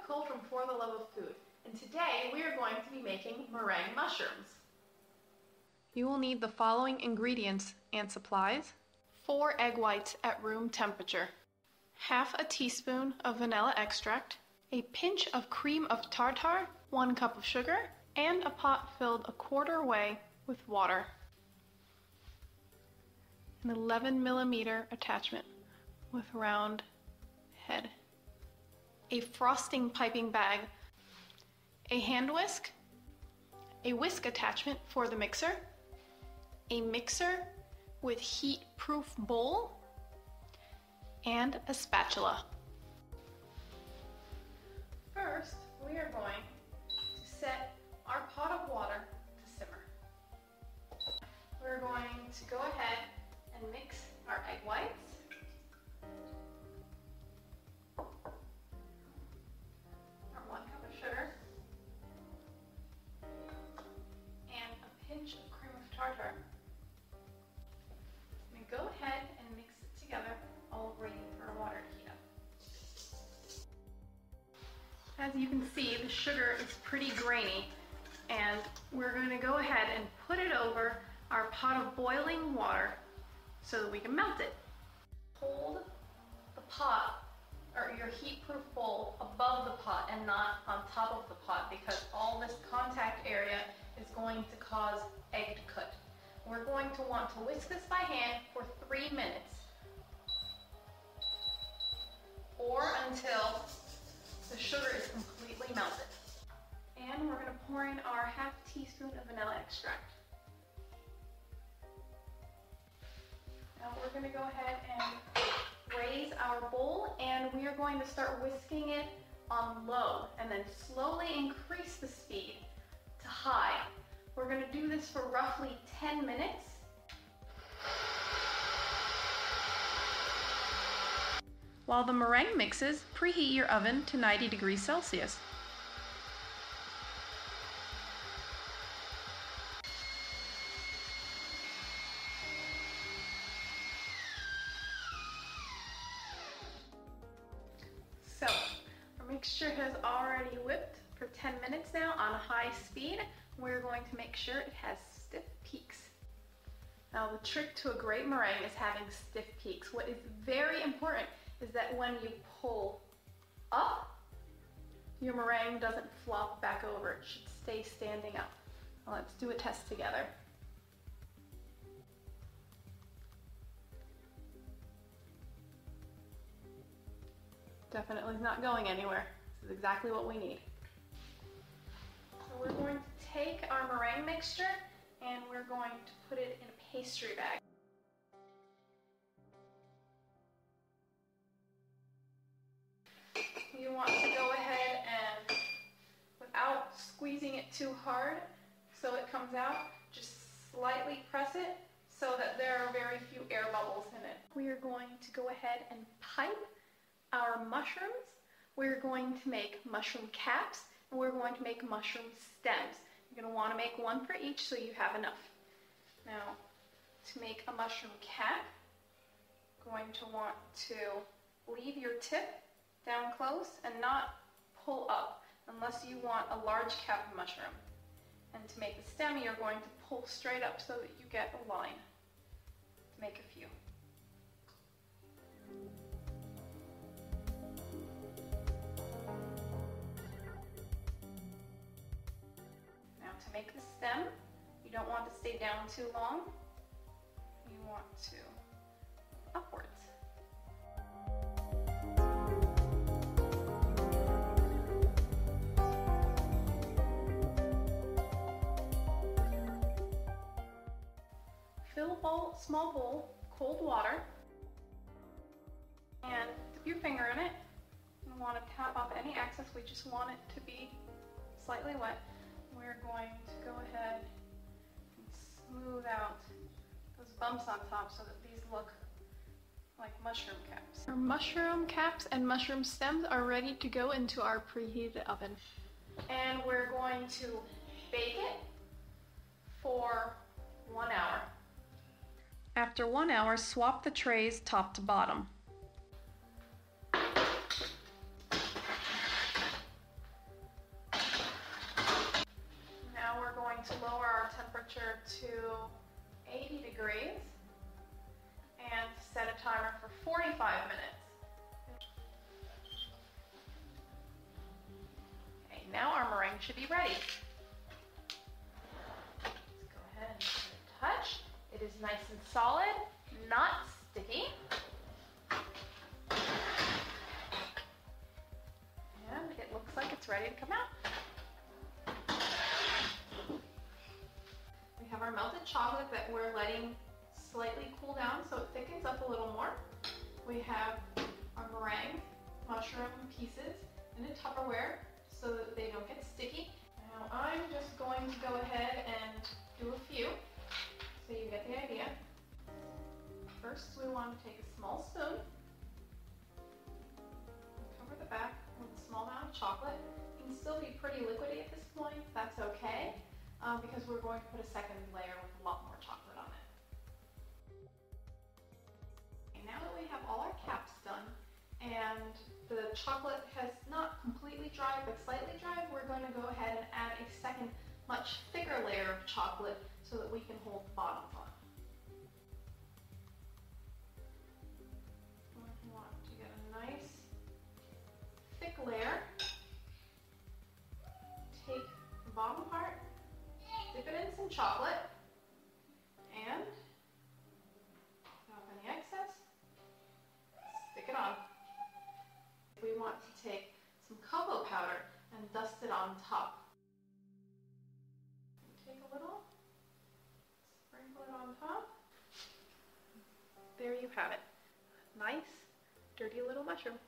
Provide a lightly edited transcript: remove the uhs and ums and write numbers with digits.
Nicole from For the Love of Food, and today we are going to be making meringue mushrooms. You will need the following ingredients and supplies: 4 egg whites at room temperature, half a teaspoon of vanilla extract, a pinch of cream of tartar, 1 cup of sugar, and a pot filled a quarter way with water. An 11mm attachment with round head, a frosting piping bag, a hand whisk, a whisk attachment for the mixer, a mixer with heat-proof bowl, and a spatula. First, we are going to set our pot of water to simmer. We're going to go ahead and mix our egg whites. Our 1 cup of sugar. And a pinch of cream of tartar. And go ahead and mix it together, all waiting for our water to heat up. As you can see, the sugar is pretty grainy, and we're going to go ahead and put it over our pot of boiling water so that we can melt it. Hold the pot or your heat-proof bowl above the pot and not on top of the pot, because all this contact area is going to cause egg to cook. We're going to want to whisk this by hand for 3 minutes or until the sugar is completely melted. And we're going to pour in our half teaspoon of vanilla extract. Now we're going to go ahead and raise our bowl, and we are going to start whisking it on low and then slowly increase the speed to high. We're going to do this for roughly 10 minutes. While the meringue mixes, preheat your oven to 90 degrees Celsius. So, our mixture has already whipped for 10 minutes now on a high speed. We're going to make sure it has stiff peaks. Now, the trick to a great meringue is having stiff peaks. What is very important is that when you pull up, your meringue doesn't flop back over. It should stay standing up. Now, let's do a test together. Definitely not going anywhere. This is exactly what we need. So we're going to take our meringue mixture and we're going to put it in a pastry bag. You want to go ahead and, without squeezing it too hard so it comes out, just slightly press it so that there are very few air bubbles in it. We are going to go ahead and pipe our mushrooms. We're going to make mushroom caps, and we're going to make mushroom stems. You're going to want to make 1 for each so you have enough. Now, to make a mushroom cap, you're going to want to leave your tip down close and not pull up unless you want a large cap of mushroom. And to make the stem, you're going to pull straight up so that you get a line to make a few. To make the stem, you don't want to stay down too long. You want to upwards. Fill a small bowl with cold water and dip your finger in it. You want to tap off any excess. We just want it to be slightly wet. We're going to go ahead and smooth out those bumps on top so that these look like mushroom caps. Our mushroom caps and mushroom stems are ready to go into our preheated oven. And we're going to bake it for 1 hour. After 1 hour, swap the trays top to bottom. meringue should be ready. Let's go ahead and give it a touch. It is nice and solid, not sticky. And it looks like it's ready to come out. We have our melted chocolate that we're letting slightly cool down so it thickens up a little more. We have our meringue mushroom pieces in a Tupperware so that they don't get sticky. Now I'm just going to go ahead and do a few so you get the idea. First we want to take a small spoon and cover the back with a small amount of chocolate. It can still be pretty liquidy at this point, that's okay, because we're going to put a second layer with a lot more chocolate on it. Okay, now that we have all our caps done and the chocolate has not completely dried but slightly dried, we're going to go ahead and add a second, much thicker layer of chocolate so that we can hold the bottoms on. We want to get a nice thick layer. Take the bottom part, dip it in some chocolate, and get off any excess, stick it on. We want to take some cocoa powder and dust it on top. Take a little, sprinkle it on top. There you have it. Nice, dirty little mushroom.